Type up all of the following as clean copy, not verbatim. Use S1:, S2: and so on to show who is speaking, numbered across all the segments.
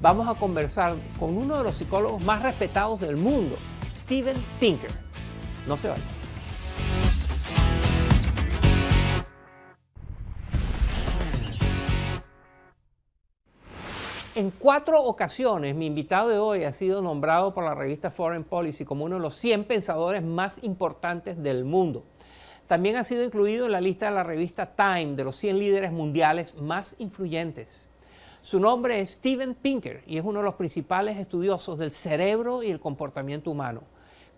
S1: vamos a conversar con uno de los psicólogos más respetados del mundo, Steven Pinker. No se vayan. En 4 ocasiones, mi invitado de hoy ha sido nombrado por la revista Foreign Policy como uno de los 100 pensadores más importantes del mundo. También ha sido incluido en la lista de la revista Time de los 100 líderes mundiales más influyentes. Su nombre es Steven Pinker y es uno de los principales estudiosos del cerebro y el comportamiento humano.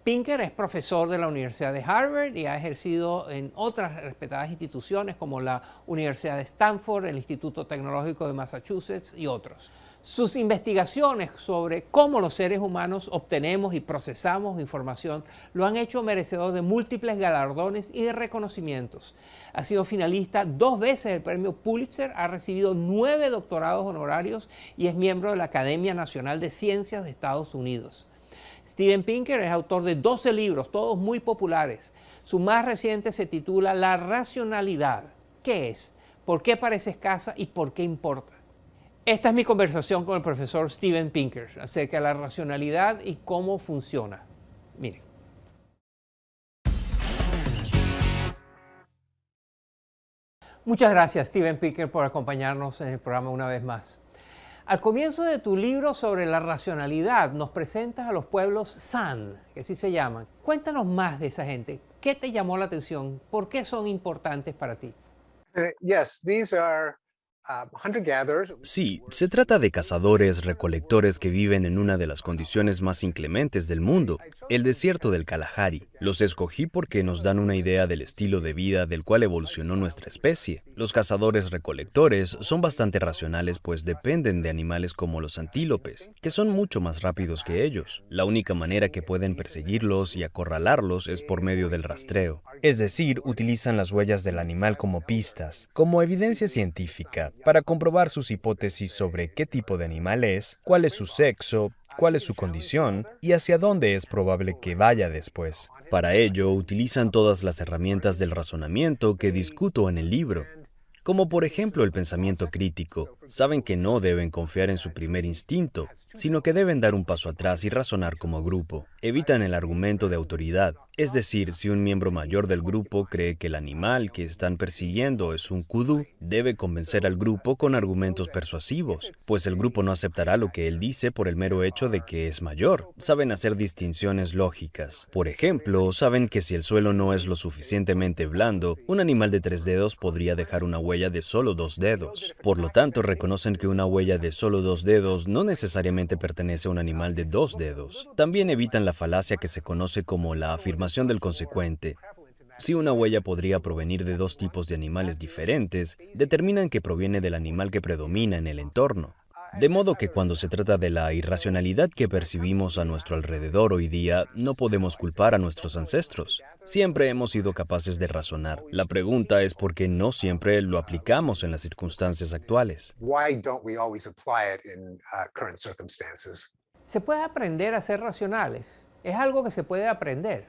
S1: Pinker es profesor de la Universidad de Harvard y ha ejercido en otras respetadas instituciones como la Universidad de Stanford, el Instituto Tecnológico de Massachusetts y otros. Sus investigaciones sobre cómo los seres humanos obtenemos y procesamos información lo han hecho merecedor de múltiples galardones y de reconocimientos. Ha sido finalista 2 veces del premio Pulitzer, ha recibido 9 doctorados honorarios y es miembro de la Academia Nacional de Ciencias de Estados Unidos. Steven Pinker es autor de 12 libros, todos muy populares. Su más reciente se titula La racionalidad. ¿Qué es? ¿Por qué parece escasa y por qué importa? Esta es mi conversación con el profesor Steven Pinker acerca de la racionalidad y cómo funciona. Miren. Muchas gracias, Steven Pinker, por acompañarnos en el programa una vez más. Al comienzo de tu libro sobre la racionalidad, nos presentas a los pueblos San, que así se llaman. Cuéntanos más de esa gente. ¿Qué te llamó la atención? ¿Por qué son importantes para ti?
S2: Yes, these are hunter-gatherers.
S3: Sí, se trata de cazadores-recolectores que viven en una de las condiciones más inclementes del mundo, el desierto del Kalahari. Los escogí porque nos dan una idea del estilo de vida del cual evolucionó nuestra especie. Los cazadores-recolectores son bastante racionales pues dependen de animales como los antílopes, que son mucho más rápidos que ellos. La única manera que pueden perseguirlos y acorralarlos es por medio del rastreo. Es decir, utilizan las huellas del animal como pistas, como evidencia científica, para comprobar sus hipótesis sobre qué tipo de animal es, cuál es su sexo, cuál es su condición y hacia dónde es probable que vaya después. Para ello, utilizan todas las herramientas del razonamiento que discuto en el libro, como por ejemplo el pensamiento crítico. Saben que no deben confiar en su primer instinto, sino que deben dar un paso atrás y razonar como grupo. Evitan el argumento de autoridad, es decir, si un miembro mayor del grupo cree que el animal que están persiguiendo es un kudú, debe convencer al grupo con argumentos persuasivos, pues el grupo no aceptará lo que él dice por el mero hecho de que es mayor. Saben hacer distinciones lógicas. Por ejemplo, saben que si el suelo no es lo suficientemente blando, un animal de 3 dedos podría dejar una huella de solo 2 dedos. Por lo tanto, reconocen que una huella de solo 2 dedos no necesariamente pertenece a un animal de 2 dedos. También evitan la falacia que se conoce como la afirmación del consecuente. Si una huella podría provenir de 2 tipos de animales diferentes, determinan que proviene del animal que predomina en el entorno. De modo que cuando se trata de la irracionalidad que percibimos a nuestro alrededor hoy día, no podemos culpar a nuestros ancestros. Siempre hemos sido capaces de razonar. La pregunta es por qué no siempre lo aplicamos en las circunstancias actuales.
S2: Why don't we always apply it in current circumstances?
S1: ¿Se puede aprender a ser racionales? ¿Es algo que se puede aprender?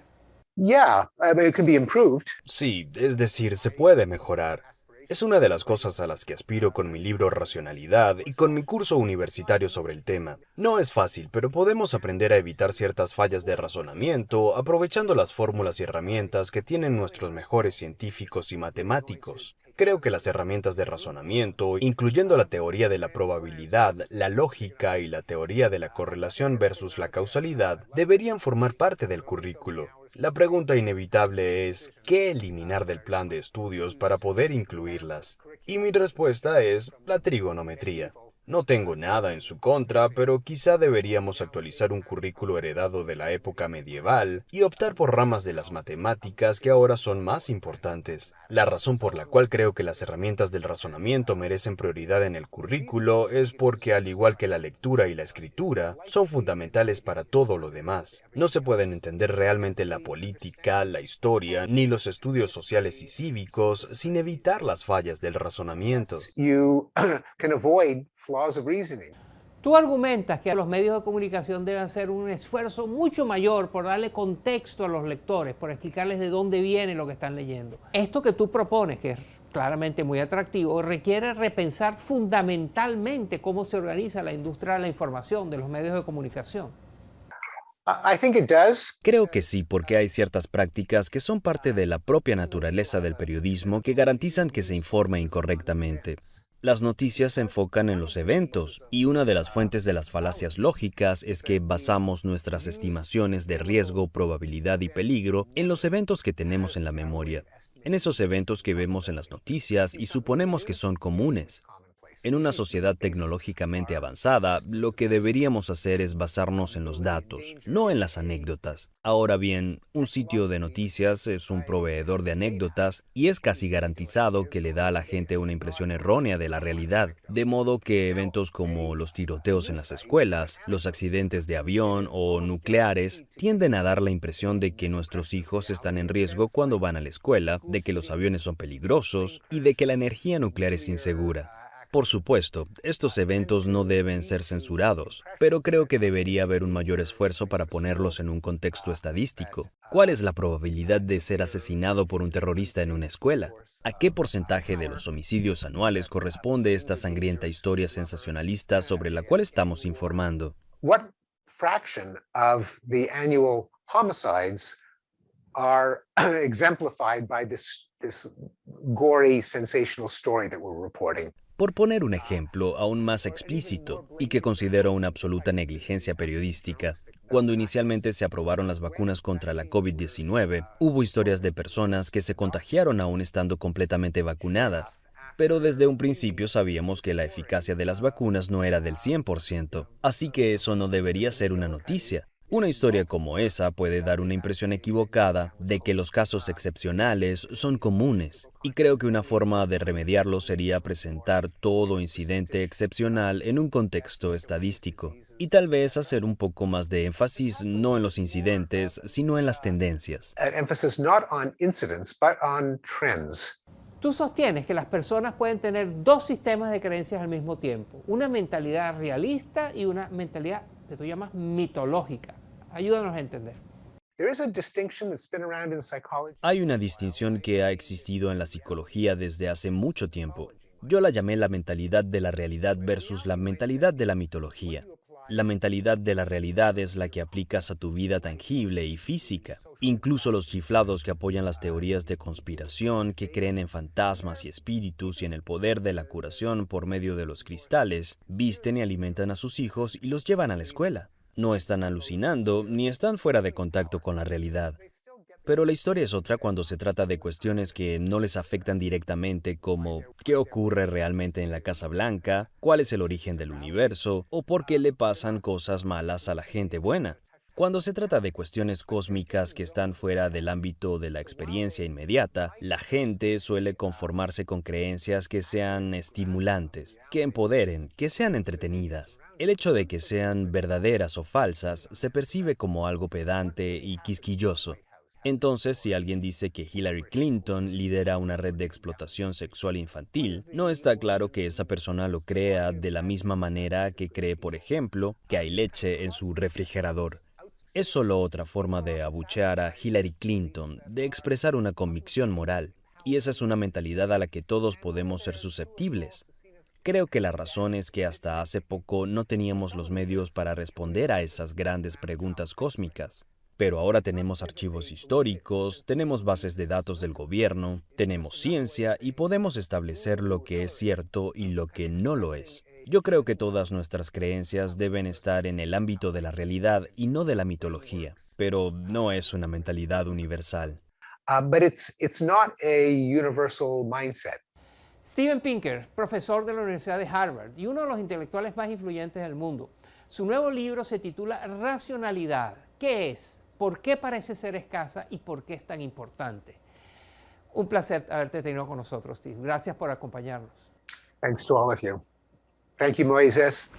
S2: Yeah, it can be improved.
S3: Sí, es decir, se puede mejorar. Es una de las cosas a las que aspiro con mi libro Racionalidad y con mi curso universitario sobre el tema. No es fácil, pero podemos aprender a evitar ciertas fallas de razonamiento aprovechando las fórmulas y herramientas que tienen nuestros mejores científicos y matemáticos. Creo que las herramientas de razonamiento, incluyendo la teoría de la probabilidad, la lógica y la teoría de la correlación versus la causalidad, deberían formar parte del currículo. La pregunta inevitable es, ¿qué eliminar del plan de estudios para poder incluirlas? Y mi respuesta es la trigonometría. No tengo nada en su contra, pero quizá deberíamos actualizar un currículo heredado de la época medieval y optar por ramas de las matemáticas que ahora son más importantes. La razón por la cual creo que las herramientas del razonamiento merecen prioridad en el currículo es porque, al igual que la lectura y la escritura, son fundamentales para todo lo demás. No se pueden entender realmente la política, la historia, ni los estudios sociales y cívicos sin evitar las fallas del razonamiento.
S2: You can avoid flaws of reasoning.
S1: Tú argumentas que los medios de comunicación deben hacer un esfuerzo mucho mayor por darle contexto a los lectores, por explicarles de dónde viene lo que están leyendo. Esto que tú propones, que es claramente muy atractivo, requiere repensar fundamentalmente cómo se organiza la industria de la información, de los medios de comunicación.
S2: I think it does.
S3: Creo que sí, porque hay ciertas prácticas que son parte de la propia naturaleza del periodismo que garantizan que se informe incorrectamente. Las noticias se enfocan en los eventos, y una de las fuentes de las falacias lógicas es que basamos nuestras estimaciones de riesgo, probabilidad y peligro en los eventos que tenemos en la memoria, en esos eventos que vemos en las noticias y suponemos que son comunes. En una sociedad tecnológicamente avanzada, lo que deberíamos hacer es basarnos en los datos, no en las anécdotas. Ahora bien, un sitio de noticias es un proveedor de anécdotas y es casi garantizado que le da a la gente una impresión errónea de la realidad, de modo que eventos como los tiroteos en las escuelas, los accidentes de avión o nucleares tienden a dar la impresión de que nuestros hijos están en riesgo cuando van a la escuela, de que los aviones son peligrosos y de que la energía nuclear es insegura. Por supuesto, estos eventos no deben ser censurados, pero creo que debería haber un mayor esfuerzo para ponerlos en un contexto estadístico. ¿Cuál es la probabilidad de ser asesinado por un terrorista en una escuela? ¿A qué porcentaje de los homicidios anuales corresponde esta sangrienta historia sensacionalista sobre la cual estamos informando?
S2: What fraction of the annual homicides are exemplified by this gory, sensational story that we're reporting?
S3: Por poner un ejemplo aún más explícito y que considero una absoluta negligencia periodística, cuando inicialmente se aprobaron las vacunas contra la COVID-19, hubo historias de personas que se contagiaron aún estando completamente vacunadas. Pero desde un principio sabíamos que la eficacia de las vacunas no era del 100%, así que eso no debería ser una noticia. Una historia como esa puede dar una impresión equivocada de que los casos excepcionales son comunes, y creo que una forma de remediarlo sería presentar todo incidente excepcional en un contexto estadístico, y tal vez hacer un poco más de énfasis no en los incidentes, sino en las tendencias.
S2: An emphasis not on incidents, but on trends.
S1: Tú sostienes que las personas pueden tener dos sistemas de creencias al mismo tiempo, una mentalidad realista y una mentalidad que tú llamas mitológica. Ayúdanos a entender.
S2: There is a distinction that's been around in psychology.
S3: Hay una distinción que ha existido en la psicología desde hace mucho tiempo. Yo la llamé la mentalidad de la realidad versus la mentalidad de la mitología. La mentalidad de la realidad es la que aplicas a tu vida tangible y física. Incluso los chiflados que apoyan las teorías de conspiración, que creen en fantasmas y espíritus y en el poder de la curación por medio de los cristales, visten y alimentan a sus hijos y los llevan a la escuela. No están alucinando ni están fuera de contacto con la realidad. Pero la historia es otra cuando se trata de cuestiones que no les afectan directamente, como qué ocurre realmente en la Casa Blanca, cuál es el origen del universo o por qué le pasan cosas malas a la gente buena. Cuando se trata de cuestiones cósmicas que están fuera del ámbito de la experiencia inmediata, la gente suele conformarse con creencias que sean estimulantes, que empoderen, que sean entretenidas. El hecho de que sean verdaderas o falsas se percibe como algo pedante y quisquilloso. Entonces, si alguien dice que Hillary Clinton lidera una red de explotación sexual infantil, no está claro que esa persona lo crea de la misma manera que cree, por ejemplo, que hay leche en su refrigerador. Es solo otra forma de abuchear a Hillary Clinton, de expresar una convicción moral, y esa es una mentalidad a la que todos podemos ser susceptibles. Creo que la razón es que hasta hace poco no teníamos los medios para responder a esas grandes preguntas cósmicas. Pero ahora tenemos archivos históricos, tenemos bases de datos del gobierno, tenemos ciencia y podemos establecer lo que es cierto y lo que no lo es. Yo creo que todas nuestras creencias deben estar en el ámbito de la realidad y no de la mitología, pero no es una mentalidad universal.
S2: But it's not a universal mindset.
S1: Steven Pinker, profesor de la Universidad de Harvard y uno de los intelectuales más influyentes del mundo. Su nuevo libro se titula Racionalidad. ¿Qué es? ¿Por qué parece ser escasa y por qué es tan importante? Un placer haberte tenido con nosotros, Steve. Gracias por acompañarnos.
S2: Thanks to all of you. Thank you, Moises.